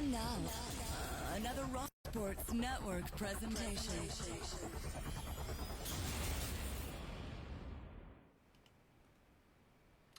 And now, another Raw Sports Network presentation.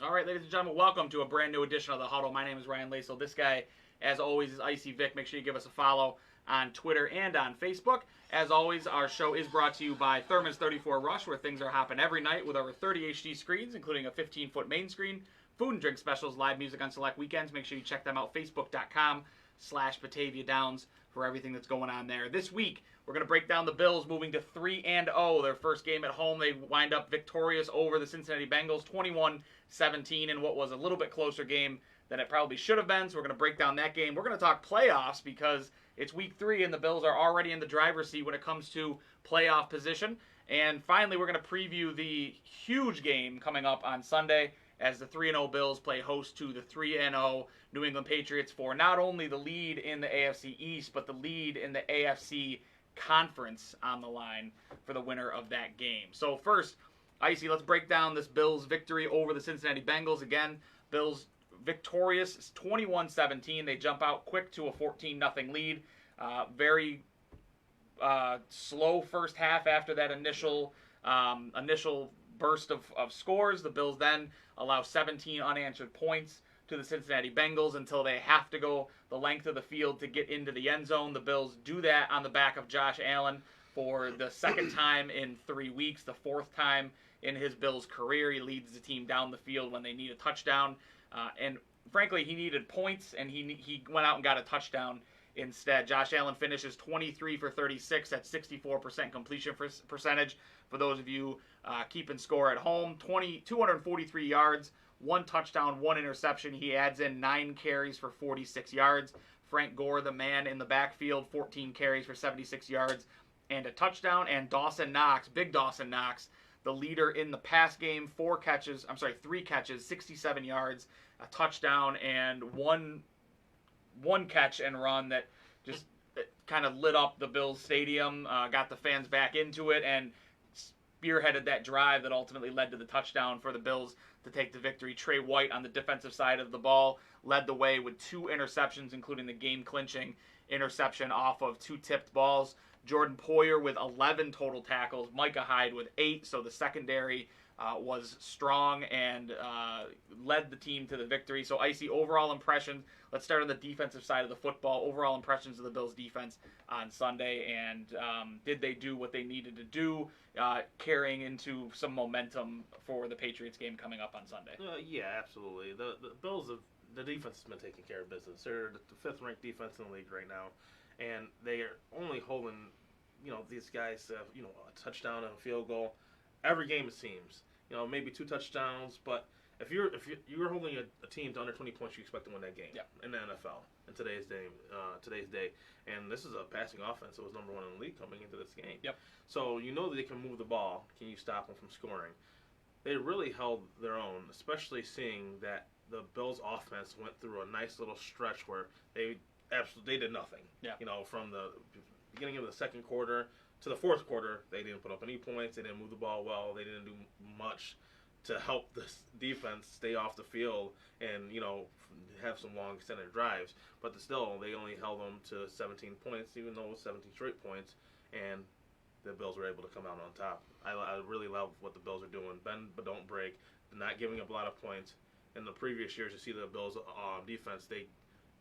All right, ladies and gentlemen, welcome to a brand new edition of The Huddle. My name is Ryan Lasal. This guy, as always, is Icey Vick. Make sure you give us a follow on Twitter and on Facebook. As always, our show is brought to you by Thurman's 34 Rush, where things are hopping every night with over 30 HD screens, including a 15-foot main screen, food and drink specials, live music on select weekends. Make sure you check them out, facebook.com/Batavia Downs for everything that's going on there. This week, we're going to break down the Bills moving to 3-0. Their first game at home, they wind up victorious over the Cincinnati Bengals, 21-17, in what was a little bit closer game than it probably should have been. So we're going to break down that game. We're going to talk playoffs because it's week 3 and the Bills are already in the driver's seat when it comes to playoff position. And finally, we're going to preview the huge game coming up on Sunday as the 3-0 Bills play host to the 3-0 New England Patriots for not only the lead in the AFC East, but the lead in the AFC Conference on the line for the winner of that game. So first, Icey, let's break down this Bills victory over the Cincinnati Bengals. Again, Bills victorious, 21-17. They jump out quick to a 14-0 lead. Very slow first half after that initial burst of scores. The Bills then allow 17 unanswered points to the Cincinnati Bengals until they have to go the length of the field to get into the end zone. The Bills do that on the back of Josh Allen for the second time in 3 weeks, the fourth time in his Bills career. He leads the team down the field when they need a touchdown. And frankly, he needed points, and he went out and got a touchdown instead. Josh Allen finishes 23 for 36 at 64% completion percentage. For those of you keeping score at home, 243 yards, 1 touchdown, 1 interception. He adds in 9 carries for 46 yards. Frank Gore, the man in the backfield, 14 carries for 76 yards and a touchdown. And Big Dawson Knox, the leader in the pass game, 3 catches, 67 yards, a touchdown, and one catch and run that just kind of lit up the Bills stadium, got the fans back into it, and spearheaded that drive that ultimately led to the touchdown for the Bills to take the victory. Trey White on the defensive side of the ball led the way with 2 interceptions, including the game-clinching interception off of 2 tipped balls. Jordan Poyer with 11 total tackles, Micah Hyde with 8, so the secondary was strong and led the team to the victory. So, Icey, overall impressions. Let's start on the defensive side of the football. Overall impressions of the Bills' defense on Sunday, and did they do what they needed to do, carrying into some momentum for the Patriots game coming up on Sunday? Yeah, absolutely. The Bills, the defense has been taking care of business. They're the 5th-ranked defense in the league right now, and they are only holding, these guys, a touchdown and a field goal every game, it seems. Maybe 2 touchdowns, but if you're holding a team to under 20 points, you expect to win that game in the NFL in today's day. And this is a passing offense that was number 1 in the league coming into this game. Yep. So that they can move the ball. Can you stop them from scoring? They really held their own, especially seeing that the Bills' offense went through a nice little stretch where they did nothing. Yeah. From the beginning of the second quarter to the fourth quarter, they didn't put up any points. They didn't move the ball well. They didn't do much to help this defense stay off the field and, have some long extended drives. But still, they only held them to 17 points, even though it was 17 straight points, and the Bills were able to come out on top. I really love what the Bills are doing. Bend but don't break. They're not giving up a lot of points. In the previous years, you see the Bills' defense, they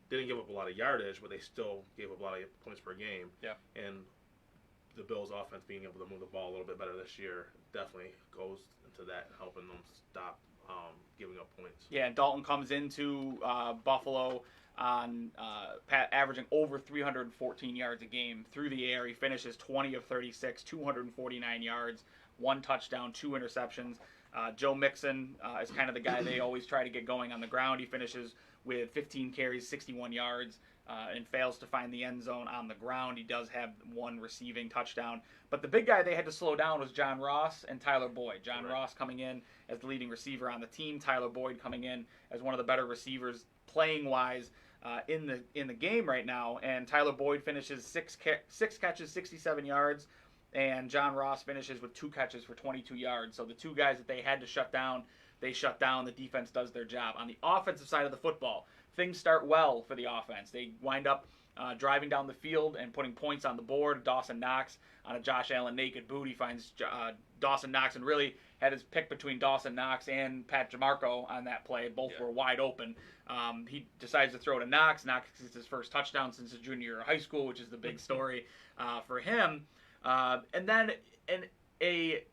didn't give up a lot of yardage, but they still gave up a lot of points per game. Yeah. And the Bills' offense being able to move the ball a little bit better this year definitely goes into that, helping them stop giving up points. Yeah, and Dalton comes into Buffalo on averaging over 314 yards a game through the air. He finishes 20 of 36, 249 yards, 1 touchdown, 2 interceptions. Joe Mixon is kind of the guy they always try to get going on the ground. He finishes with 15 carries, 61 yards, and fails to find the end zone on the ground. He does have 1 receiving touchdown. But the big guy they had to slow down was John Ross and Tyler Boyd. John Ross coming in as the leading receiver on the team. Tyler Boyd coming in as one of the better receivers playing-wise in the game right now. And Tyler Boyd finishes 6 catches, 67 yards. And John Ross finishes with 2 catches for 22 yards. So the 2 guys that they had to shut down, they shut down. The defense does their job. On the offensive side of the football, things start well for the offense. They wind up driving down the field and putting points on the board. Dawson Knox on a Josh Allen naked boot. He finds Dawson Knox and really had his pick between Dawson Knox and Pat DeMarco on that play. Both were wide open. He decides to throw to Knox. Knox gets his first touchdown since his junior year of high school, which is the big story for him. And then a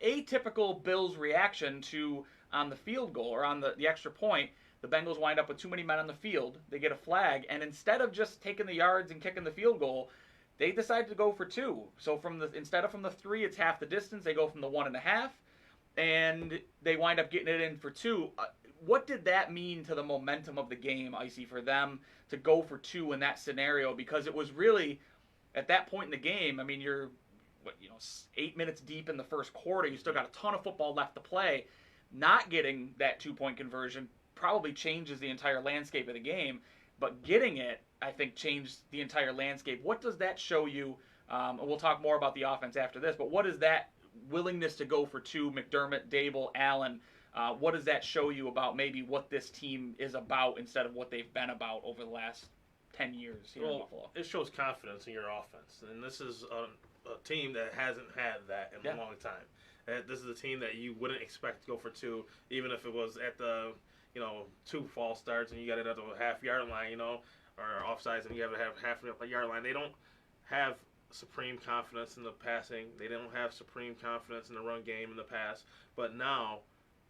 atypical Bills reaction to on the field goal or on the extra point. The Bengals wind up with too many men on the field. They get a flag, and instead of just taking the yards and kicking the field goal, they decide to go for 2. So instead of from the 3, it's half the distance. They go from the 1.5, and they wind up getting it in for 2. What did that mean to the momentum of the game, Icey, for them to go for 2 in that scenario? Because it was really at that point in the game. I mean, you're 8 minutes deep in the first quarter. You still got a ton of football left to play. Not getting that 2-point conversion probably changes the entire landscape of the game, but getting it, I think, changed the entire landscape. What does that show you? And we'll talk more about the offense after this, but what is that willingness to go for 2, McDermott, Dable, Allen, what does that show you about maybe what this team is about instead of what they've been about over the last 10 years here in Buffalo? It shows confidence in your offense, and this is a team that hasn't had that in a long time. This is a team that you wouldn't expect to go for 2, even if it was at the 2 false starts and you got it at the half-yard line, or offsides and you have to have half-yard line. They don't have supreme confidence in the passing. They don't have supreme confidence in the run game in the past. But now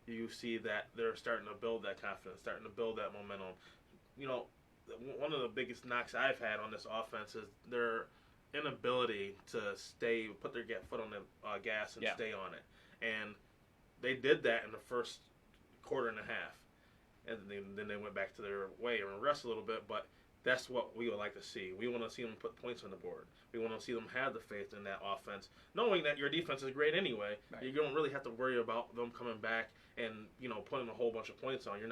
you see that they're starting to build that confidence, starting to build that momentum. One of the biggest knocks I've had on this offense is their inability to put their foot on the gas and stay on it. And they did that in the first quarter and a half. And then they went back to their way and rest a little bit, but that's what we would like to see. We want to see them put points on the board. We want to see them have the faith in that offense, knowing that your defense is great anyway. Right. You don't really have to worry about them coming back and putting a whole bunch of points on. You're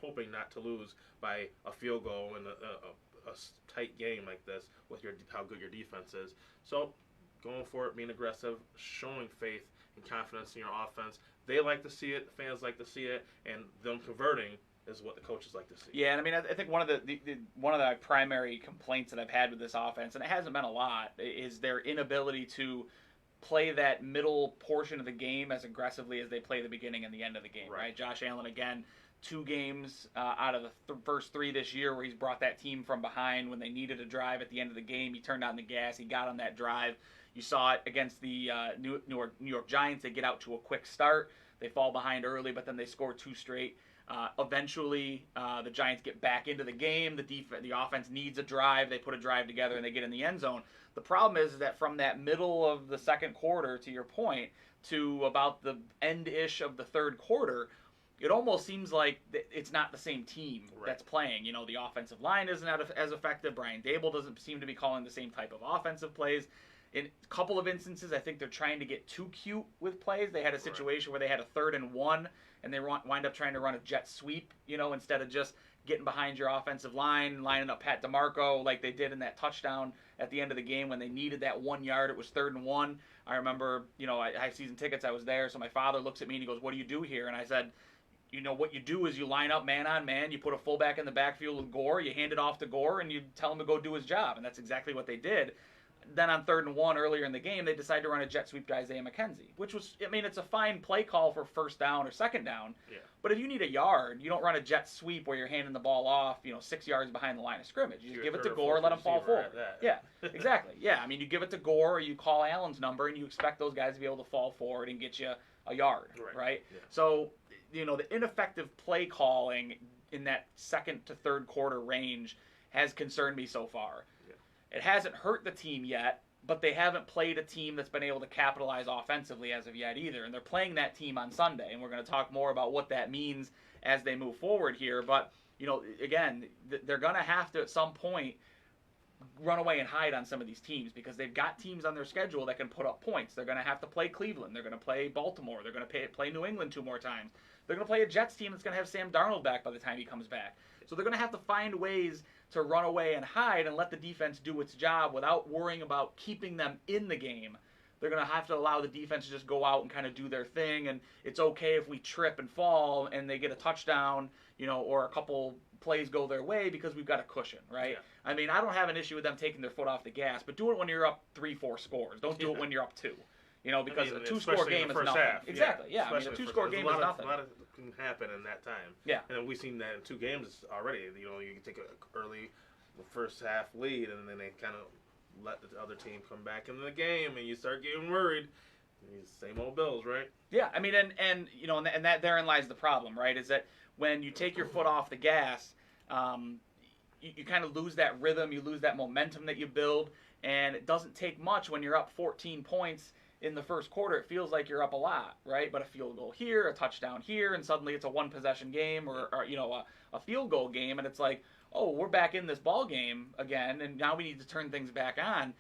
hoping not to lose by a field goal in a tight game like this with how good your defense is. So going for it, being aggressive, showing faith and confidence in your offense. They like to see it, the fans like to see it, and them converting is what the coaches like to see. Yeah, and I mean, I think one of the primary complaints that I've had with this offense, and it hasn't been a lot, is their inability to play that middle portion of the game as aggressively as they play the beginning and the end of the game, right? Josh Allen, again, 2 games out of the first 3 this year where he's brought that team from behind when they needed a drive at the end of the game. He turned on the gas. He got on that drive. You saw it against the New York Giants. They get out to a quick start. They fall behind early, but then they score 2 straight. Eventually, the Giants get back into the game. The offense needs a drive. They put a drive together, and they get in the end zone. The problem is that from that middle of the second quarter, to your point, to about the end-ish of the third quarter, it almost seems like it's not the same team that's playing. The offensive line isn't as effective. Brian Dable doesn't seem to be calling the same type of offensive plays. In a couple of instances, I think they're trying to get too cute with plays. They had a situation where they had a 3rd and 1, and they wind up trying to run a jet sweep, instead of just getting behind your offensive line, lining up Pat DeMarco like they did in that touchdown at the end of the game when they needed that 1 yard. It was 3rd and 1. I remember, I have season tickets. I was there, so my father looks at me and he goes, "What do you do here?" And I said, what you do is you line up man on man, you put a fullback in the backfield with Gore, you hand it off to Gore, and you tell him to go do his job. And that's exactly what they did. Then on 3rd and 1 earlier in the game, they decided to run a jet sweep to Isaiah McKenzie, which was, it's a fine play call for first down or second down. Yeah. But if you need a yard, you don't run a jet sweep where you're handing the ball off, 6 yards behind the line of scrimmage. You just give it to Gore, let him fall forward. Yeah, exactly. Yeah, you give it to Gore or you call Allen's number and you expect those guys to be able to fall forward and get you a yard, right? Yeah. So, the ineffective play calling in that second to third quarter range has concerned me so far. It hasn't hurt the team yet, but they haven't played a team that's been able to capitalize offensively as of yet either. And they're playing that team on Sunday, and we're going to talk more about what that means as they move forward here. But, again, they're going to have to at some point run away and hide on some of these teams because they've got teams on their schedule that can put up points. They're going to have to play Cleveland. They're going to play Baltimore. They're going to play New England 2 more times. They're going to play a Jets team that's going to have Sam Darnold back by the time he comes back. So they're going to have to find ways to run away and hide and let the defense do its job without worrying about keeping them in the game. They're going to have to allow the defense to just go out and kind of do their thing, and it's okay if we trip and fall and they get a touchdown, or a couple plays go their way because we've got a cushion, right? Yeah. I mean, I don't have an issue with them taking their foot off the gas, but do it when you're up 3-4 scores. Don't do it when you're up 2. You know, because a 2-score game is nothing. Half. Exactly, yeah. I mean, a 2-score game is nothing. A lot of can happen in that time. Yeah. And we've seen that in 2 games already. You know, you can take an early first half lead, and then they kind of let the other team come back into the game, and you start getting worried. These same old Bills, right? Yeah, I mean, and you know, and that therein lies the problem, right? Is that when you take your foot off the gas, you kind of lose that rhythm, you lose that momentum that you build, and it doesn't take much when you're up 14 points in the first quarter. It feels like you're up a lot, right? But a field goal here, a touchdown here, and suddenly it's a 1-possession game or you know, a field goal game, and it's like, oh, we're back in this ball game again, and now we need to turn things back on.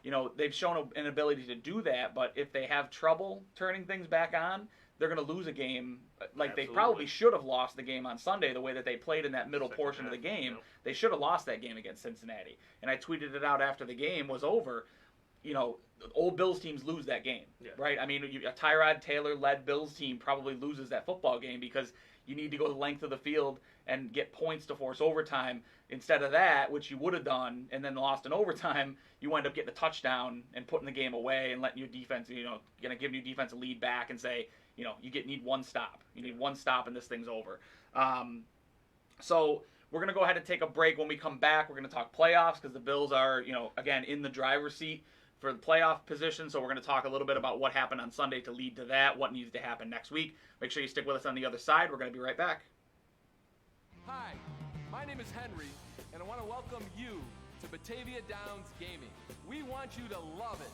You know, they've shown an ability to do that, but if they have trouble turning things back on, they're going to lose a game. Like Absolutely. They probably should have lost the game on Sunday the way that they played in that middle portion of the game. Yep. They should have lost that game against Cincinnati. And I tweeted it out after the game was over. You know, old Bills teams lose that game, right? I mean, a Tyrod Taylor-led Bills team probably loses that football game because you need to go the length of the field and get points to force overtime. Instead of that, which you would have done, and then lost in overtime, you wind up getting a touchdown and putting the game away and letting your defense, you know, giving your defense a lead back and say, you know, need one stop. You need one stop and this thing's over. So we're going to go ahead and take a break. When we come back, we're going to talk playoffs because the Bills are, you know, again, in the driver's seat for the playoff position. So we're going to talk a little bit about what happened on Sunday to lead to that, what needs to happen next week. Make sure you stick with us on the other side. We're going to be right back. Hi, my name is Henry, and I want to welcome you to Batavia Downs Gaming. We want you to love it,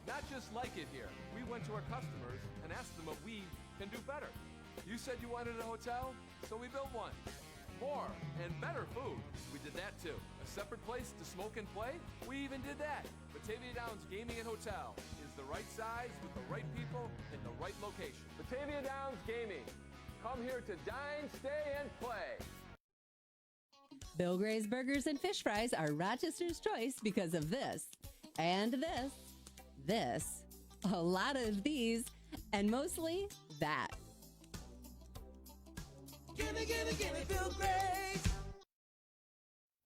not just like it here. We went to our customers and asked them what we can do better. You said you wanted a hotel, so we built one. More and better food, we did that too. A separate place to smoke and play, we even did that. Batavia Downs Gaming and Hotel is the right size with the right people in the right location. Batavia Downs Gaming. Come here to dine, stay, and play. Bill Gray's Burgers and Fish Fries are Rochester's choice because of this, and this, a lot of these, and mostly that. Gimme, gimme, gimme Bill Gray's.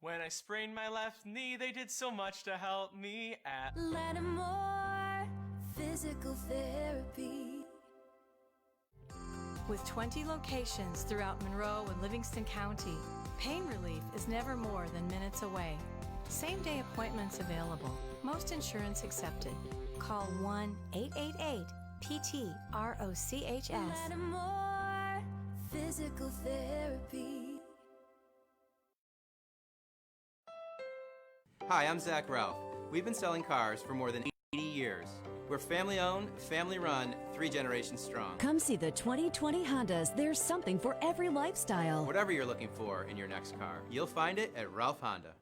When I sprained my left knee, they did so much to help me at Lattimore Physical Therapy. With 20 locations throughout Monroe and Livingston County, pain relief is never more than minutes away. Same-day appointments available. Most insurance accepted. Call 1-888-PT-ROCHS. Lattimore Physical Therapy. Hi, I'm Zach Ralph. We've been selling cars for more than 80 years. We're family-owned, family-run, 3 generations strong. Come see the 2020 Hondas. There's something for every lifestyle. Whatever you're looking for in your next car, you'll find it at Ralph Honda.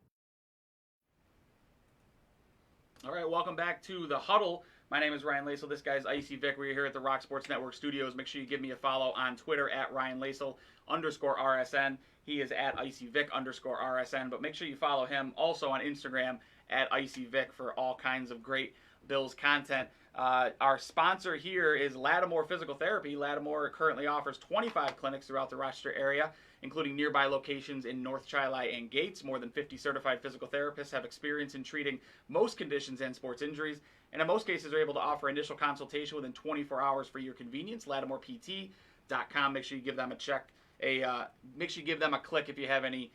All right, welcome back to the Huddle. My name is Ryan Lasal. This guy's Icey Vick. We're here at the Rock Sports Network studios. Make sure you give me a follow on Twitter at Ryan Lasal _RSN. He is at Icey Vick _RSN. But make sure you follow him also on Instagram at Icey Vick for all kinds of great Bills content. Our sponsor here is Lattimore Physical Therapy. Lattimore currently offers 25 clinics throughout the Rochester area, including nearby locations in North Chi-Li and Gates. More than 50 certified physical therapists have experience in treating most conditions and sports injuries, and in most cases are able to offer initial consultation within 24 hours for your convenience. LattimorePT.com. Make sure you give them a check. Make sure you give them a click if you have any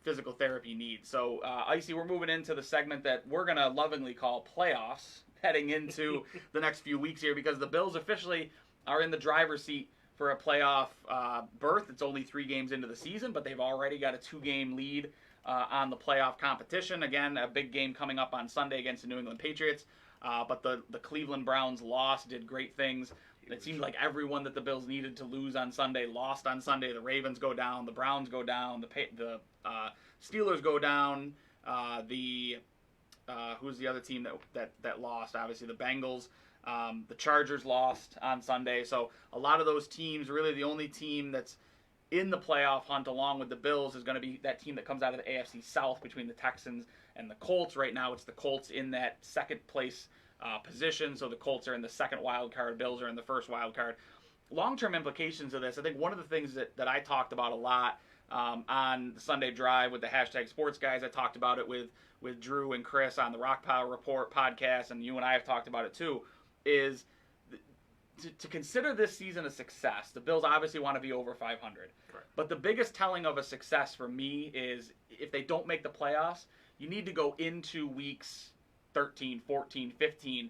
physical therapy needs. So, Icey, we're moving into the segment that we're going to lovingly call playoffs, heading into the next few weeks here, because the Bills officially are in the driver's seat for a playoff berth. It's only 3 games into the season, but they've already got a 2-game lead on the playoff competition. Again, a big game coming up on Sunday against the New England Patriots, but the Cleveland Browns lost, did great things. It seemed like everyone that the Bills needed to lose on Sunday lost on Sunday. The Ravens go down, the Browns go down, the Steelers go down, who's the other team that lost? Obviously the Bengals. The Chargers lost on Sunday. So a lot of those teams, really the only team that's in the playoff hunt along with the Bills is going to be that team that comes out of the AFC South between the Texans and the Colts. Right now it's the Colts in that second place position. So the Colts are in the second wild card. Bills are in the first wild card. Long-term implications of this, I think one of the things that I talked about a lot on the Sunday Drive with the hashtag Sports Guys. I talked about it with Drew and Chris on the Rock Pile Report podcast, and you and I have talked about it too, is to consider this season a success. The Bills obviously want to be over 500. Correct. But the biggest telling of a success for me is if they don't make the playoffs, you need to go into weeks 13, 14, 15,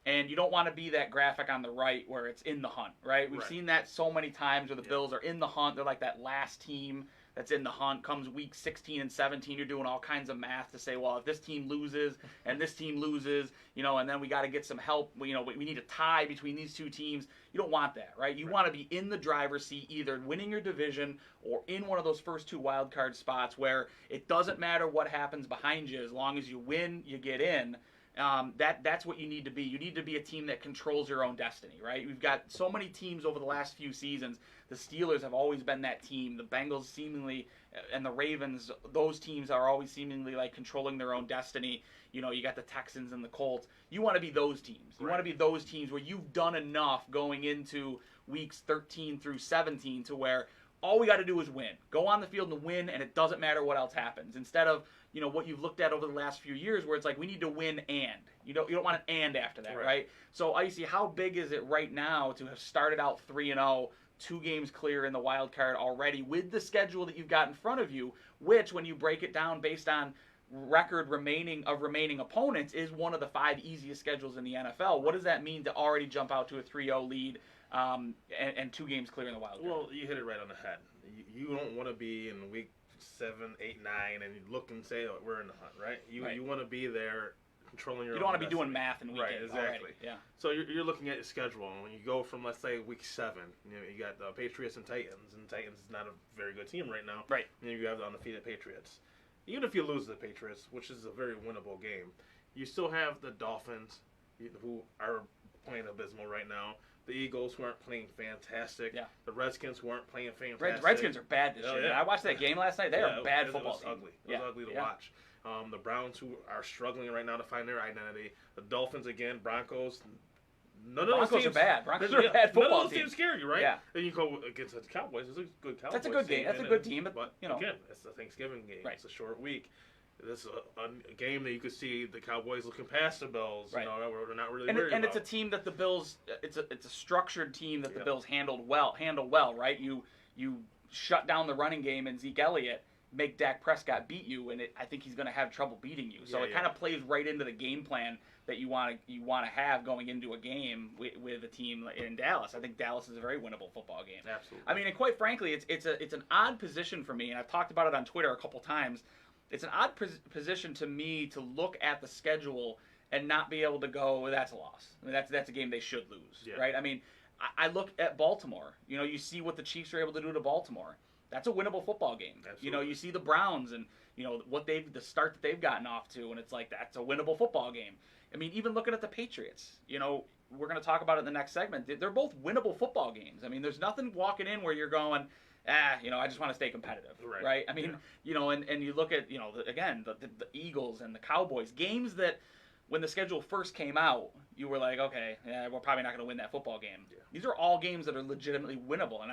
and you don't want to be that graphic on the right where it's in the hunt, right? We've seen that so many times where the Bills are in the hunt. They're like that last team that's in the hunt. Comes week 16 and 17, you're doing all kinds of math to say, well, if this team loses and this team loses, and then we got to get some help. We need a tie between these two teams. You don't want that, right? You want to be in the driver's seat, either winning your division or in one of those first two wild card spots where it doesn't matter what happens behind you. As long as you win, you get in. That's what you need to be. You need to be a team that controls your own destiny, right? We've got so many teams over the last few seasons. The Steelers have always been that team. The Bengals seemingly, and the Ravens, those teams are always seemingly like controlling their own destiny. You got the Texans and the Colts. You want to be those teams. You want to be those teams where you've done enough going into weeks 13 through 17 to where all we got to do is win. Go on the field and win, and it doesn't matter what else happens. Instead of what you've looked at over the last few years where it's like we need to win and. You don't want an and after that, right? So, Icey, how big is it right now to have started out 3-0, 2 games clear in the wild card already with the schedule that you've got in front of you, which when you break it down based on record remaining opponents is one of the 5 easiest schedules in the NFL. What does that mean to already jump out to a 3-0 lead and 2 games clear in the wild card? Well, you hit it right on the head. You don't want to be in week 7, 8, 9 and you look and say, oh, we're in the hunt, right? You want to be there controlling your own. You don't want to be destiny. doing math in week 8 right, exactly. already. Yeah. So you're looking at your schedule, and when you go from, let's say, week 7, you got the Patriots and Titans is not a very good team right now. Right. And you have the undefeated Patriots. Even if you lose the Patriots, which is a very winnable game, you still have the Dolphins, who are playing abysmal right now. The Eagles, who aren't playing fantastic. Yeah. The Redskins, who aren't playing fantastic. Redskins are bad this year. Yeah. I watched that game last night. They are a bad football team. team. Ugly. It was ugly to watch. The Browns, who are struggling right now to find their identity. The Dolphins again. Broncos. None of those teams are bad. Broncos are a bad football team. None of those teams scare you, right? Yeah. Then you go against the Cowboys. It's a good Cowboys. That's a good game. That's a good team. But again, it's a Thanksgiving game. Right. It's a short week. This is a game that you could see the Cowboys looking past the Bills. Right. We're not really worried about. And it's a team that the Bills. It's a structured team that the Bills handle well, right? You shut down the running game and Zeke Elliott, make Dak Prescott beat you, and I think he's going to have trouble beating you. So it kind of plays right into the game plan that you want to have going into a game with a team in Dallas. I think Dallas is a very winnable football game. Absolutely. I mean, and quite frankly, it's an odd position for me, and I've talked about it on Twitter a couple times. It's an odd position to me to look at the schedule and not be able to go, well, that's a loss. I mean, that's a game they should lose, right? I mean, I look at Baltimore. You see what the Chiefs are able to do to Baltimore. That's a winnable football game. Absolutely. You see the Browns and the start that they've gotten off to, and it's like that's a winnable football game. I mean, even looking at the Patriots, we're going to talk about it in the next segment. They're both winnable football games. I mean, there's nothing walking in where you're going, I just want to stay competitive, right? I mean, and you look at, the Eagles and the Cowboys, games that when the schedule first came out, you were like, okay, we're probably not going to win that football game. Yeah. These are all games that are legitimately winnable, and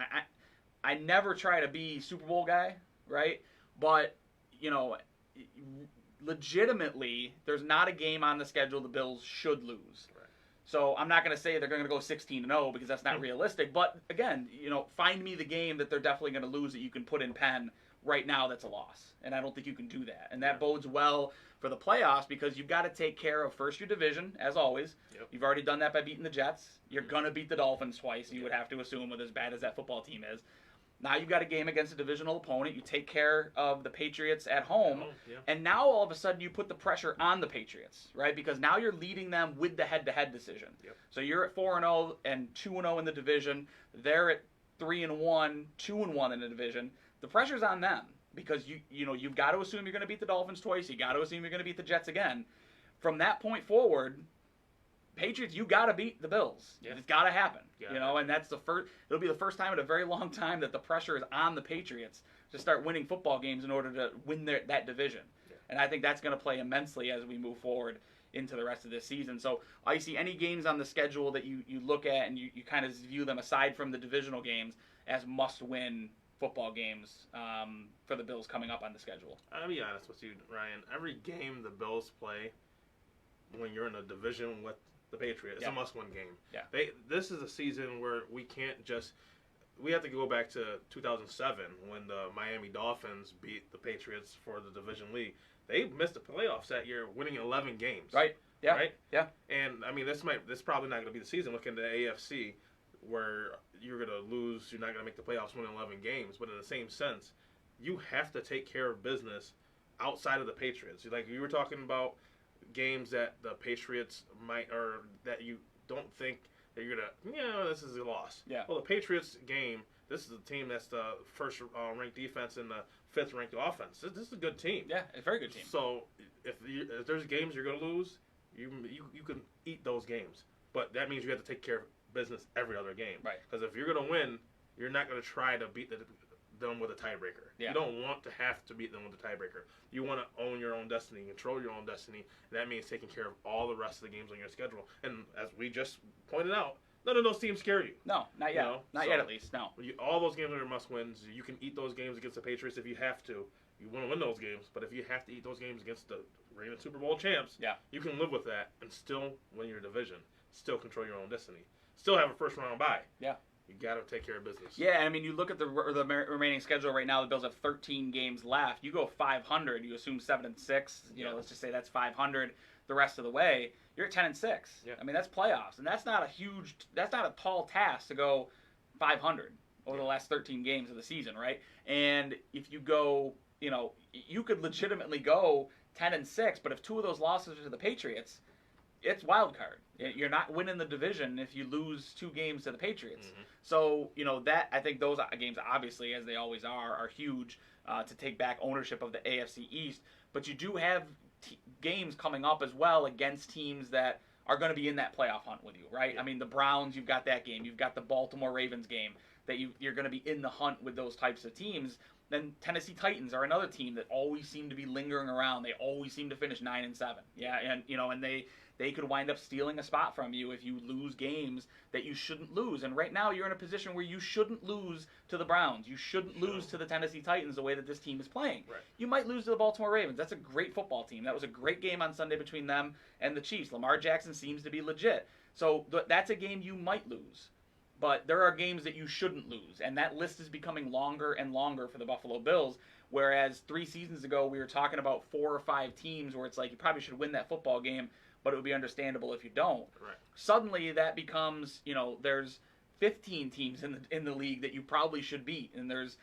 I never try to be Super Bowl guy, right? But, legitimately, there's not a game on the schedule the Bills should lose. So I'm not going to say they're going to go 16-0 because that's not realistic. But again, find me the game that they're definitely going to lose that you can put in pen right now that's a loss. And I don't think you can do that. And that bodes well for the playoffs because you've got to take care of first your division, as always. Yep. You've already done that by beating the Jets. You're going to beat the Dolphins twice, you would have to assume, with as bad as that football team is. Now you've got a game against a divisional opponent. You take care of the Patriots at home. And now all of a sudden you put the pressure on the Patriots, right? Because now you're leading them with the head-to-head decision. Yep. So you're at 4-0 and 2-0 in the division. They're at 3-1, 2-1 in the division. The pressure's on them because you've got to assume you're going to beat the Dolphins twice. You got to assume you're going to beat the Jets again. From that point forward, Patriots, you got to beat the Bills. Yeah. It's got to happen. And that's it'll be the first time in a very long time that the pressure is on the Patriots to start winning football games in order to win that division. Yeah. And I think that's going to play immensely as we move forward into the rest of this season. So, Icey, any games on the schedule that you look at and you kind of view them, aside from the divisional games, as must-win football games for the Bills coming up on the schedule. I'll be honest with you, Ryan. Every game the Bills play, when you're in a division with the Patriots, it's a must-win game. Yeah. This is a season where we can't just. We have to go back to 2007 when the Miami Dolphins beat the Patriots for the division lead. They missed the playoffs that year, winning 11 games. Right. Yeah. Right. Yeah. And I mean, this probably not going to be the season. Look into the AFC, where you're going to lose. You're not going to make the playoffs, winning 11 games. But in the same sense, you have to take care of business outside of the Patriots. Like you were talking about games that the Patriots might, or that you don't think that you're gonna, this is a loss. Yeah. Well, the Patriots game, this is a team that's the first ranked defense and the fifth ranked offense. This is a good team. Yeah, it's a very good team. So if there's games you're gonna lose, you can eat those games, but that means you have to take care of business every other game. Right. Because if you're gonna win, you're not gonna try to beat them with a tiebreaker. Yeah. You don't want to have to beat them with a tiebreaker. You want to own your own destiny, control your own destiny. And that means taking care of all the rest of the games on your schedule. And as we just pointed out, none of those teams scare you. No, not yet. Not yet, at least. No. All those games are must-wins. You can eat those games against the Patriots if you have to. You want to win those games, but if you have to eat those games against the reigning Super Bowl champs, you can live with that and still win your division, still control your own destiny, still have a first-round bye. Yeah. You got to take care of business. Yeah, I mean, you look at the remaining schedule right now. The Bills have 13 games left. You go 500. You assume 7-6. You know, let's just say that's 500 the rest of the way. You're at 10-6. Yeah. I mean, that's playoffs, and that's not a tall task to go 500 over the last 13 games of the season, right? And if you go, you could legitimately go 10-6, but if two of those losses are to the Patriots, it's wild card. You're not winning the division if you lose 2 games to the Patriots. Mm-hmm. So, that I think those games, obviously, as they always are huge to take back ownership of the AFC East. But you do have games coming up as well against teams that are going to be in that playoff hunt with you, right? Yeah. I mean, the Browns, you've got that game. You've got the Baltimore Ravens game that you're going to be in the hunt with those types of teams. Then Tennessee Titans are another team that always seem to be lingering around. They always seem to finish 9-7. Yeah, and they could wind up stealing a spot from you if you lose games that you shouldn't lose. And right now you're in a position where you shouldn't lose to the Browns. You shouldn't lose to the Tennessee Titans the way that this team is playing. Right. You might lose to the Baltimore Ravens. That's a great football team. That was a great game on Sunday between them and the Chiefs. Lamar Jackson seems to be legit. So that's a game you might lose. But there are games that you shouldn't lose, and that list is becoming longer and longer for the Buffalo Bills, whereas 3 seasons ago we were talking about 4 or 5 teams where it's like you probably should win that football game, but it would be understandable if you don't. Right. Suddenly that becomes, there's 15 teams in the league that you probably should beat, and there's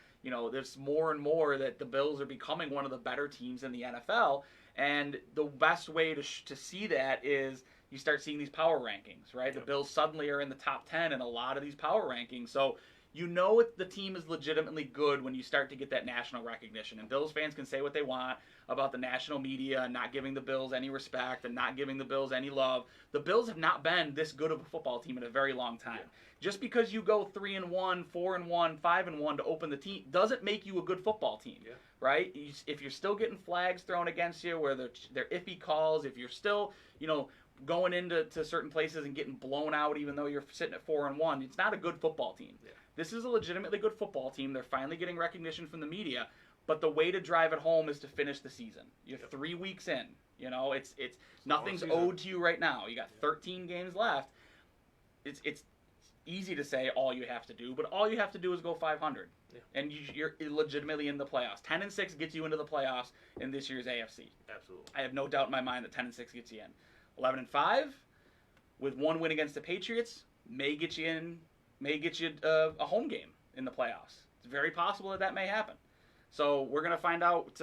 more and more that the Bills are becoming one of the better teams in the NFL, and the best way to see that is you start seeing these power rankings, right? Yep. The Bills suddenly are in the top 10 in a lot of these power rankings. So the team is legitimately good when you start to get that national recognition. And Bills fans can say what they want about the national media and not giving the Bills any respect and not giving the Bills any love. The Bills have not been this good of a football team in a very long time. Yeah. Just because you go 3-1, 4-1, 5-1 to open the team doesn't make you a good football team, right? If you're still getting flags thrown against you where they're iffy calls, if you're still, going into certain places and getting blown out even though you're sitting at 4-1, it's not a good football team. Yeah. This is a legitimately good football team. They're finally getting recognition from the media, but the way to drive it home is to finish the season. You're 3 weeks in. It's nothing's owed to you right now. You got 13 games left. It's easy to say all you have to do, but all you have to do is go 500. Yeah. And you're legitimately in the playoffs. 10-6 gets you into the playoffs in this year's AFC. Absolutely. I have no doubt in my mind that 10-6 gets you in. 11-5 with 1 win against the Patriots may get you a home game in the playoffs. It's very possible that may happen. So we're going to find out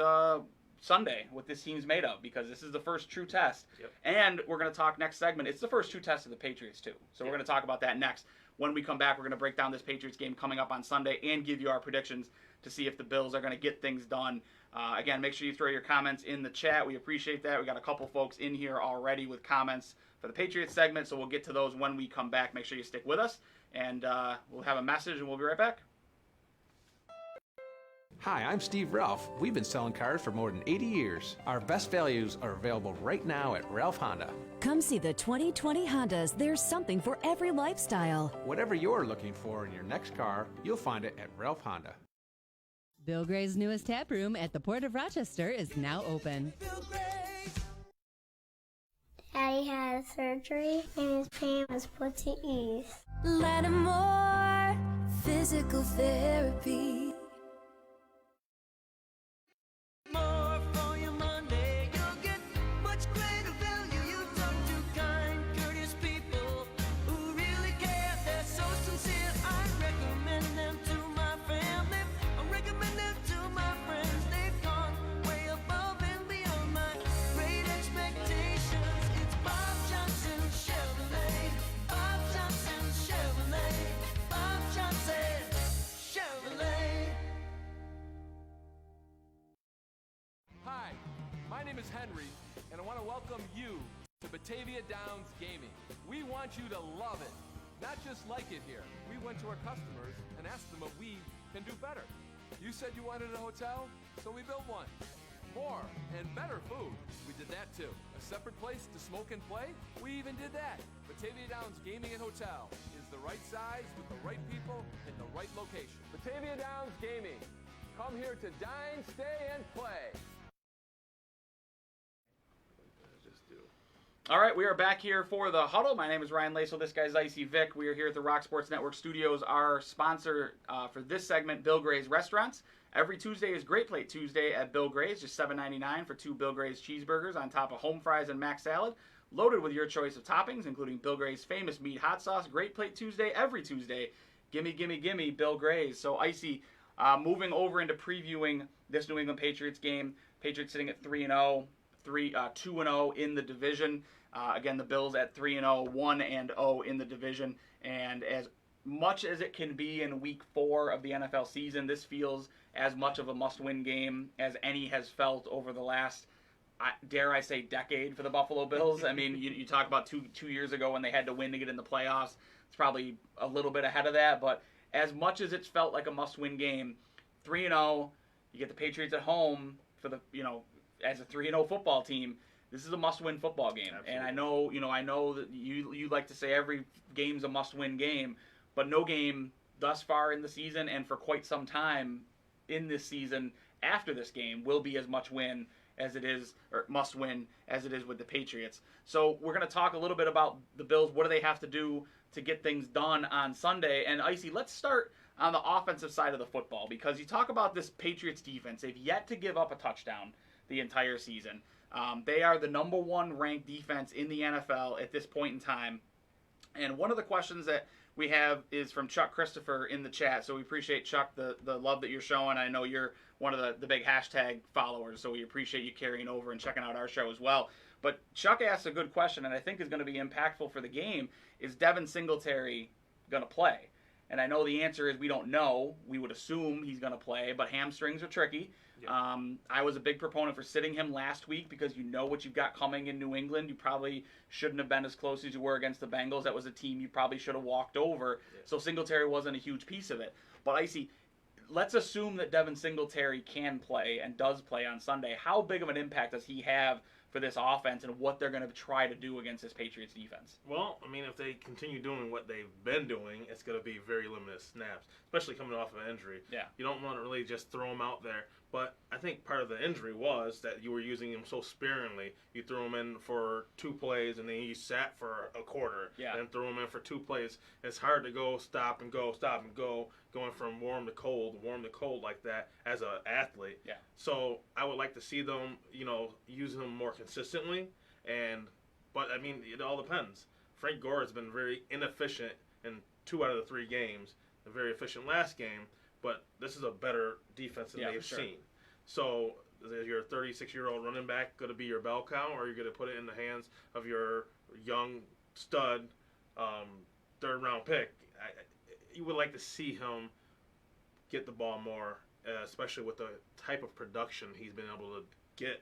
Sunday what this team's made of, because this is the first true test. Yep. And we're going to talk next segment. It's the first true test of the Patriots too. So we're going to talk about that next. When we come back, we're going to break down this Patriots game coming up on Sunday and give you our predictions to see if the Bills are going to get things done. Again, make sure you throw your comments in the chat. We appreciate that. We got a couple folks in here already with comments for the Patriots segment, so we'll get to those when we come back. Make sure you stick with us, and we'll have a message, and we'll be right back. Hi, I'm Steve Ralph. We've been selling cars for more than 80 years. Our best values are available right now at Ralph Honda. Come see the 2020 Hondas. There's something for every lifestyle. Whatever you're looking for in your next car, you'll find it at Ralph Honda. Bill Gray's newest tap room at the Port of Rochester is now open. Daddy had surgery and his pain was put to ease. Lattimore Physical Therapy. More for your money, you'll get much greater value. You talk to kind, courteous people who really care. They're so sincere. I recommend them to my family. I recommend them to my friends. They've gone way above and beyond my great expectations. It's Bob Johnson Chevrolet. Bob Johnson Chevrolet. Bob Johnson Chevrolet. Hi, my name is Henry, and I want to welcome you to Batavia Downs Gaming. We want you to love it, not just like it here. We went to our customers and asked them what we can do better. You said you wanted a hotel, so we built one. More and better food. We did that too. A separate place to smoke and play? We even did that. Batavia Downs Gaming and Hotel is the right size with the right people in the right location. Batavia Downs Gaming. Come here to dine, stay, and play. All right, we are back here for the Huddle. My name is Ryan Lasal. This guy's Icey Vick. We are here at the Rock Sports Network studios. Our sponsor for this segment, Bill Gray's Restaurants. Every Tuesday is Great Plate Tuesday at Bill Gray's, just $7.99 for 2 Bill Gray's cheeseburgers on top of home fries and mac salad, loaded with your choice of toppings, including Bill Gray's famous meat hot sauce. Great Plate Tuesday every Tuesday. Gimme, gimme, gimme, Bill Gray's. So, Icey, moving over into previewing this New England Patriots game. Patriots sitting at 3-0, 2-0 in the division. Again, the Bills at 3-0, 1-0 in the division. And as much as it can be in Week 4 of the NFL season, this feels as much of a must-win game as any has felt over the last, dare I say, decade for the Buffalo Bills. I mean, you talk about two years ago when they had to win to get in the playoffs. It's probably a little bit ahead of that, but as much as it's felt like a must-win game, 3-0, you get the Patriots at home for the, as a 3-0 football team. This is a must-win football game. Absolutely. And I know that you like to say every game's a must-win game, but no game thus far in the season and for quite some time in this season after this game will be as much win as it is, or must win as it is with the Patriots. So we're going to talk a little bit about the Bills. What do they have to do to get things done on Sunday? And Icey, let's start on the offensive side of the football, because you talk about this Patriots defense. They've yet to give up a touchdown the entire season. They are the number 1 ranked defense in the NFL at this point in time. And one of the questions that we have is from Chuck Christopher in the chat. So we appreciate, Chuck, the love that you're showing. I know you're one of the big hashtag followers, so we appreciate you carrying over and checking out our show as well. But Chuck asked a good question, and I think is going to be impactful for the game. Is Devin Singletary going to play? And I know the answer is we don't know. We would assume he's going to play, but hamstrings are tricky. Yeah. I was a big proponent for sitting him last week because you know what you've got coming in New England. You probably shouldn't have been as close as you were against the Bengals. That was a team you probably should have walked over. Yeah. So Singletary wasn't a huge piece of it. But Icey, let's assume that Devin Singletary can play and does play on Sunday. How big of an impact does he have for this offense and what they're going to try to do against this Patriots defense? Well, I mean, if they continue doing what they've been doing, it's going to be very limited snaps, especially coming off of an injury. Yeah. You don't want to really just throw him out there. But I think part of the injury was that you were using him so sparingly. You threw him in for 2 plays, and then he sat for a quarter. Yeah. And threw him in for 2 plays. It's hard to go, stop and go, going from warm to cold like that as an athlete. Yeah. So I would like to see them, use him more consistently. But I mean, it all depends. Frank Gore has been very inefficient in 2 out of the 3 games. A very efficient last game. But this is a better defense than they've seen. So is your 36-year-old running back going to be your bell cow, or are you going to put it in the hands of your young stud third-round pick? You would like to see him get the ball more, especially with the type of production he's been able to get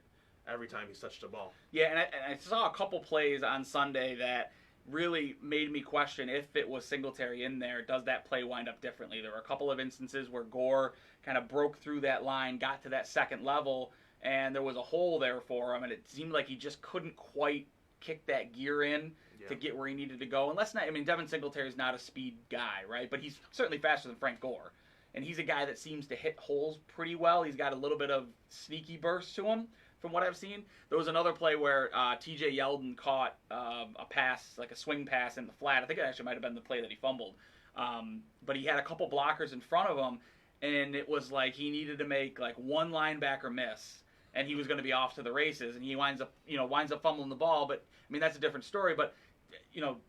every time he's touched the ball. Yeah, and I saw a couple plays on Sunday that really made me question if it was Singletary in there, does that play wind up differently? There were a couple of instances where Gore kind of broke through that line, got to that second level, and there was a hole there for him, and it seemed like he just couldn't quite kick that gear in to get where he needed to go. And Devin Singletary is not a speed guy, right? But he's certainly faster than Frank Gore. and he's a guy that seems to hit holes pretty well. He's got a little bit of sneaky burst to him from what I've seen. There was another play where TJ Yeldon caught a pass, like a swing pass in the flat. I think it actually might have been the play that he fumbled. But he had a couple blockers in front of him, and it was like he needed to make like one linebacker miss, and he was going to be off to the races, and he winds up fumbling the ball. But I mean, that's a different story. But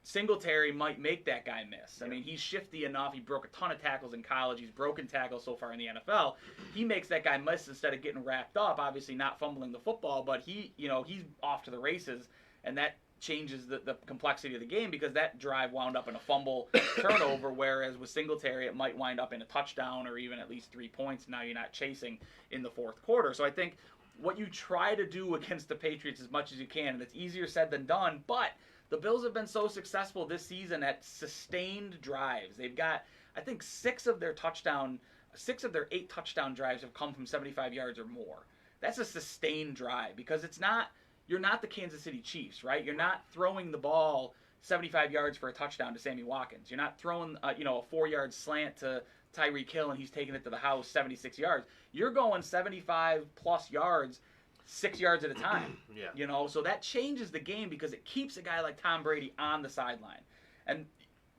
Singletary might make that guy miss. I mean, he's shifty enough. He broke a ton of tackles in college. He's broken tackles so far in the NFL. He makes that guy miss instead of getting wrapped up. Obviously, not fumbling the football, but he's off to the races, and that changes the complexity of the game because that drive wound up in a fumble turnover, whereas with Singletary, it might wind up in a touchdown or even at least 3 points. Now you're not chasing in the fourth quarter. So I think what you try to do against the Patriots as much as you can, and it's easier said than done, but the Bills have been so successful this season at sustained drives. They've got, I think, 6 of their 8 touchdown drives have come from 75 yards or more. That's a sustained drive because you're not the Kansas City Chiefs, right? You're not throwing the ball 75 yards for a touchdown to Sammy Watkins. You're not throwing a 4-yard slant to Tyreek Hill and he's taking it to the house 76 yards. You're going 75 plus yards 6 yards at a time. Yeah. So that changes the game because it keeps a guy like Tom Brady on the sideline. And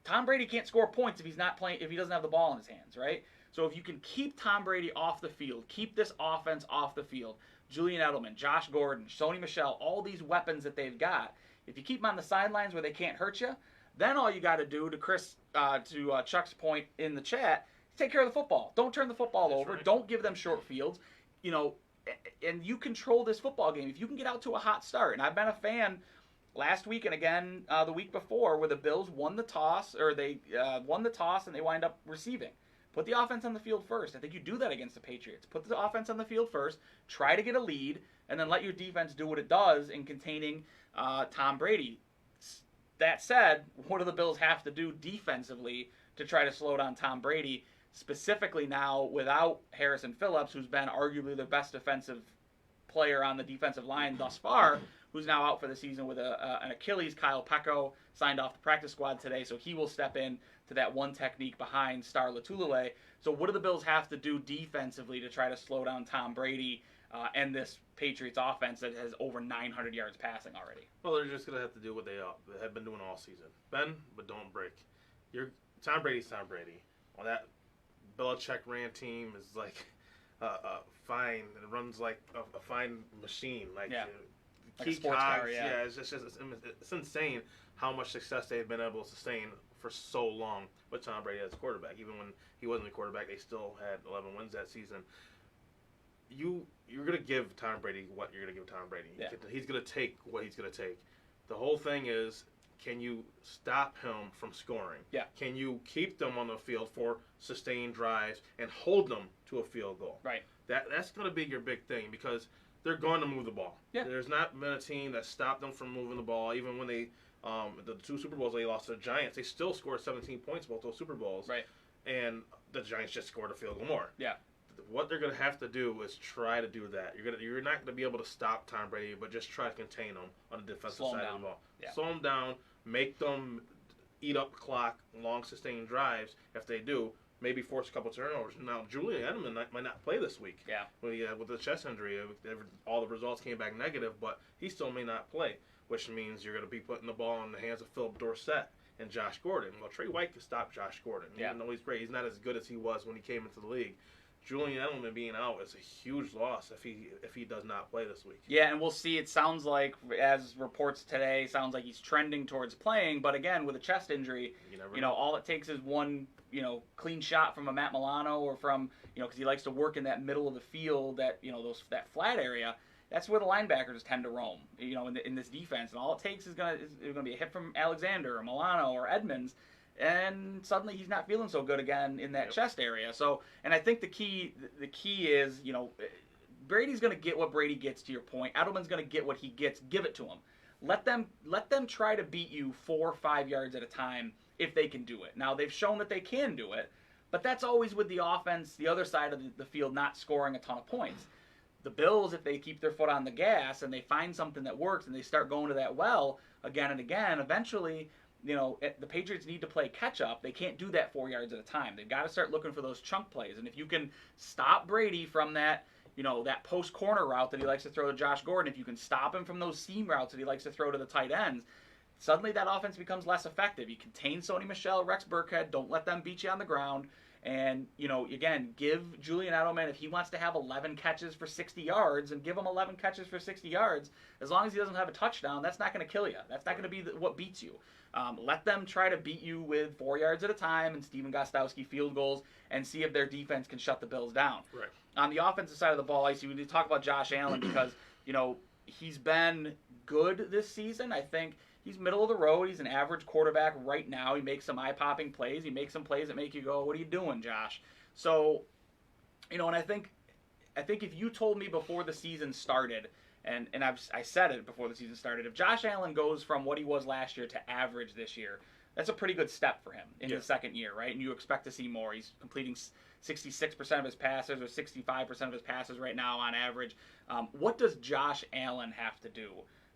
Tom Brady can't score points if he doesn't have the ball in his hands, right? So if you can keep Tom Brady off the field, keep this offense off the field, Julian Edelman, Josh Gordon, Sony Michel, all these weapons that they've got, if you keep them on the sidelines where they can't hurt you, then all you got to do, to Chuck's point in the chat, take care of the football. Don't turn the football over. Right. Don't give them short fields. And you control this football game. If you can get out to a hot start, and I've been a fan last week and again the week before where the Bills won the toss, or they won the toss and they wind up receiving. Put the offense on the field first. I think you do that against the Patriots. Put the offense on the field first, try to get a lead, and then let your defense do what it does in containing Tom Brady. That said, what do the Bills have to do defensively to try to slow down Tom Brady? Specifically now without Harrison Phillips, who's been arguably the best defensive player on the defensive line thus far, who's now out for the season with an Achilles. Kyle Pecco signed off the practice squad today, so he will step in to that one technique behind Star Latulele. So what do the Bills have to do defensively to try to slow down Tom Brady and this Patriots offense that has over 900 yards passing already? Well, they're just going to have to do what they have been doing all season. Bend, but don't break. Tom Brady's Tom Brady. Well, that Belichick ran team is like fine. It runs like a fine machine. Like a sports car, it's insane how much success they've been able to sustain for so long with Tom Brady as quarterback. Even when he wasn't a quarterback, they still had 11 wins that season. You're going to give Tom Brady what you're going to give Tom Brady. Yeah. He's going to take what he's going to take. The whole thing is, can you stop him from scoring? Yeah. Can you keep them on the field for sustained drives and hold them to a field goal? Right. That's going to be your big thing because they're going to move the ball. Yeah. There's not been a team that stopped them from moving the ball. Even when they the 2 Super Bowls they lost to the Giants, they still scored 17 points both those Super Bowls. Right. And the Giants just scored a field goal more. Yeah. What they're going to have to do is try to do that. You're not going to be able to stop Tom Brady, but just try to contain him on the defensive side of the ball. Yeah. Slow him down, make them eat up the clock, long sustained drives. If they do, maybe force a couple turnovers. Now, Julian Edelman might not play this week. Yeah. With the chest injury, all the results came back negative, but he still may not play, which means you're going to be putting the ball in the hands of Philip Dorsett and Josh Gordon. Well, Trey White can stop Josh Gordon. Even though he's great, he's not as good as he was when he came into the league. Julian Edelman being out is a huge loss if he does not play this week. Yeah, and we'll see. It sounds like, as reports today, sounds like he's trending towards playing. But again, with a chest injury, all it takes is one, clean shot from a Matt Milano or from, because he likes to work in that middle of the field, that that flat area. That's where the linebackers tend to roam, in this defense. And all it takes is going to be a hit from Alexander or Milano or Edmonds. And suddenly he's not feeling so good again in that chest area. So, and I think the key is, Brady's going to get what Brady gets, to your point. Edelman's going to get what he gets. Give it to him. Let them try to beat you 4 or 5 yards at a time if they can do it. Now, they've shown that they can do it, but that's always with the offense, the other side of the field, not scoring a ton of points. The Bills, if they keep their foot on the gas and they find something that works and they start going to that well again and again, eventually the Patriots need to play catch up. They can't do that 4 yards at a time. They've got to start looking for those chunk plays. And if you can stop Brady from that, that post corner route that he likes to throw to Josh Gordon, if you can stop him from those seam routes that he likes to throw to the tight ends, suddenly that offense becomes less effective. You contain Sony Michel, Rex Burkhead, don't let them beat you on the ground. And, again, give Julian Edelman, if he wants to have 11 catches for 60 yards, and give him 11 catches for 60 yards, as long as he doesn't have a touchdown, that's not going to kill you. That's not going to be what beats you. Let them try to beat you with 4 yards at a time and Steven Gostkowski field goals and see if their defense can shut the Bills down. Right. On the offensive side of the ball, Icey, we need to talk about Josh Allen because, he's been good this season. I think he's middle of the road. He's an average quarterback right now. He makes some eye-popping plays. He makes some plays that make you go, what are you doing, Josh? So, and I think if you told me before the season started, and I said it before the season started, if Josh Allen goes from what he was last year to average this year, that's a pretty good step for him in his second year, right? And you expect to see more. He's completing 66% of his passes or 65% of his passes right now on average. What does Josh Allen have to do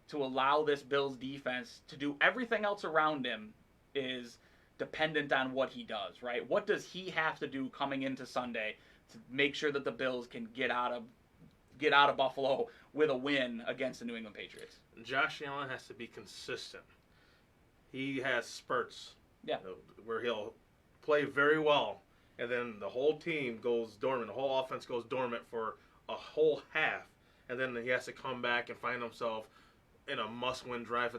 to allow this Bills defense to do everything else around him is dependent on what he does, right? What does he have to do coming into Sunday to make sure that the Bills can get out of Buffalo with a win against the New England Patriots? Josh Allen has to be consistent. He has spurts where he'll play very well, and then the whole team goes dormant. The whole offense goes dormant for a whole half, and then he has to come back and find himself in a must-win drive.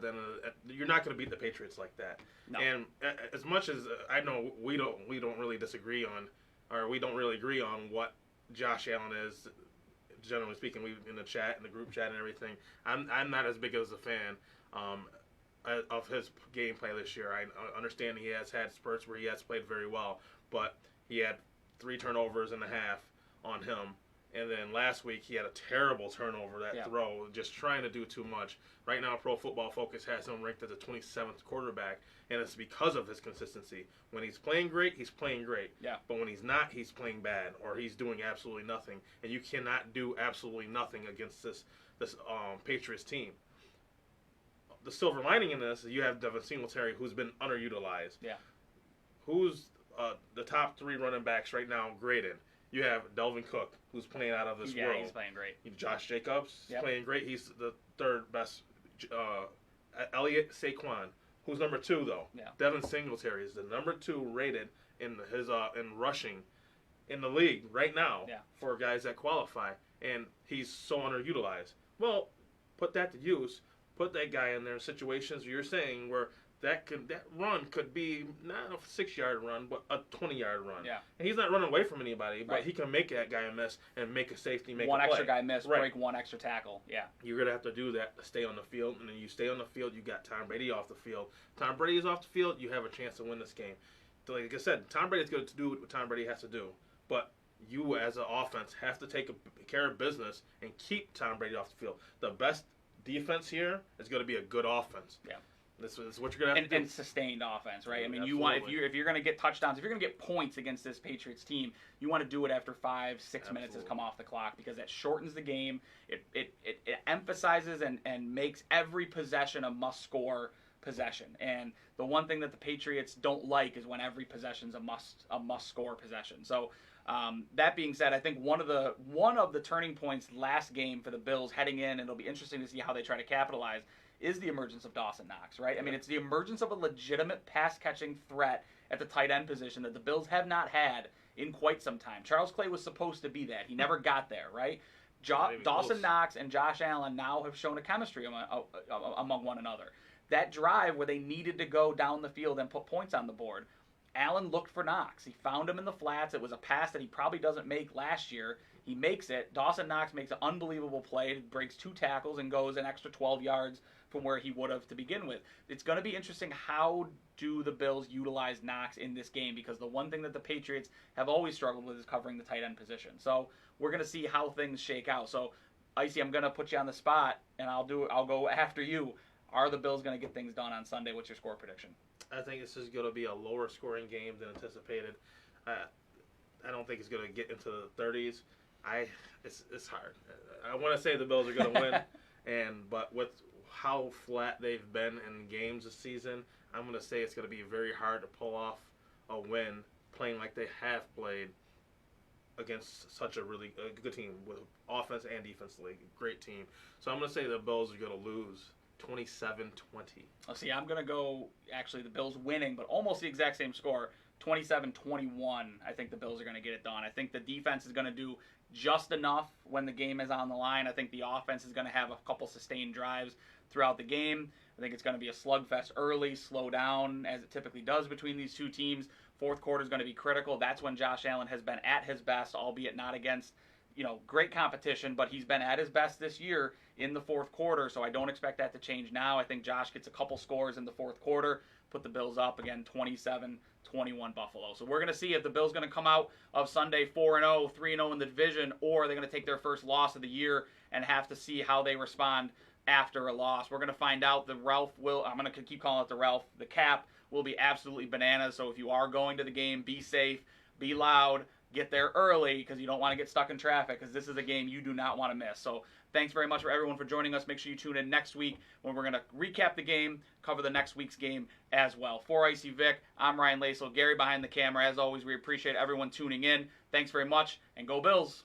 You're not going to beat the Patriots like that. No. And as much as I know we don't really disagree on, or we don't really agree on what Josh Allen is, generally speaking, we in the chat, in the group chat and everything, I'm not as big as a fan of his gameplay this year. I understand he has had spurts where he has played very well, but he had 3 turnovers and a half on him. And then last week, he had a terrible turnover, throw, just trying to do too much. Right now, Pro Football Focus has him ranked as the 27th quarterback, and it's because of his consistency. When he's playing great, he's playing great. Yeah. But when he's not, he's playing bad, or he's doing absolutely nothing. And you cannot do absolutely nothing against this Patriots team. The silver lining in this is you have Devin Singletary, who's been underutilized. Yeah. Who's the top 3 running backs right now graded? You have Delvin Cook, who's playing out of this world. Yeah, he's playing great. Josh Jacobs is playing great. He's the 3rd best. Elliott Saquon, who's number 2 though. Yeah. Devin Singletary is the number 2 rated in his in rushing in the league right now for guys that qualify, and he's so underutilized. Well, put that to use. Put that guy in there in situations you're saying where that run could be not a 6-yard run, but a 20-yard run. Yeah. And he's not running away from anybody, but he can make that guy a miss and make a safety, make one a play. Extra guy miss, break one extra tackle. Yeah. You're going to have to do that to stay on the field, and then you stay on the field, you got Tom Brady off the field. Tom Brady is off the field, you have a chance to win this game. Like I said, Tom Brady's going to do what Tom Brady has to do, but you as an offense have to take care of business and keep Tom Brady off the field. The best defense here is going to be a good offense. Yeah. This is what you're gonna have to do. And sustained offense, right? I mean, Absolutely. you want if you're gonna get touchdowns, if you're gonna get points against this Patriots team, you want to do it after 5-6 minutes has come off the clock because that shortens the game. It emphasizes and makes every possession a must-score possession. And the one thing that the Patriots don't like is when every possession's a must-score possession. So that being said, I think one of the turning points last game for the Bills heading in, and it'll be interesting to see how they try to capitalize, is the emergence of Dawson Knox, right? I mean, it's the emergence of a legitimate pass-catching threat at the tight end position that the Bills have not had in quite some time. Charles Clay was supposed to be that. He never got there, right? Dawson Knox and Josh Allen now have shown a chemistry among one another. That drive where they needed to go down the field and put points on the board, Allen looked for Knox. He found him in the flats. It was a pass that he probably doesn't make last year. He makes it. Dawson Knox makes an unbelievable play, breaks 2 tackles, and goes an extra 12 yards from where he would have to begin with. It's going to be interesting how do the Bills utilize Knox in this game, because the one thing that the Patriots have always struggled with is covering the tight end position. So we're going to see how things shake out. So, Icey, I'm going to put you on the spot, and I'll go after you. Are the Bills going to get things done on Sunday? What's your score prediction? I think this is going to be a lower scoring game than anticipated. I don't think it's going to get into the 30s. It's hard. I want to say the Bills are going to win, but with how flat they've been in games this season, I'm going to say it's going to be very hard to pull off a win playing like they have played against such a really good team with offense and defensively. Great team. So I'm going to say the Bills are going to lose 27-20. See, I'm going to go, actually, the Bills winning, but almost the exact same score, 27-21. I think the Bills are going to get it done. I think the defense is going to do just enough when the game is on the line. I think the offense is going to have a couple sustained drives throughout the game. I think it's going to be a slugfest early, slow down, as it typically does between these two teams. Fourth quarter is going to be critical. That's when Josh Allen has been at his best, albeit not against, great competition, but he's been at his best this year in the fourth quarter, so I don't expect that to change now. I think Josh gets a couple scores in the fourth quarter, put the Bills up, again, 27-21 Buffalo. So we're going to see if the Bills going to come out of Sunday 4-0, 3-0 in the division, or they're going to take their first loss of the year and have to see how they respond after a loss. We're going to find out. The Ralph will, I'm going to keep calling it the Ralph, the cap will be absolutely bananas. So if you are going to the game, be safe, be loud, get there early because you don't want to get stuck in traffic because this is a game you do not want to miss. So thanks very much for everyone for joining us. Make sure you tune in next week when we're going to recap the game, cover the next week's game as well. For Icey Vick, I'm Ryan Lasal, Gary behind the camera. As always, we appreciate everyone tuning in. Thanks very much, and go Bills.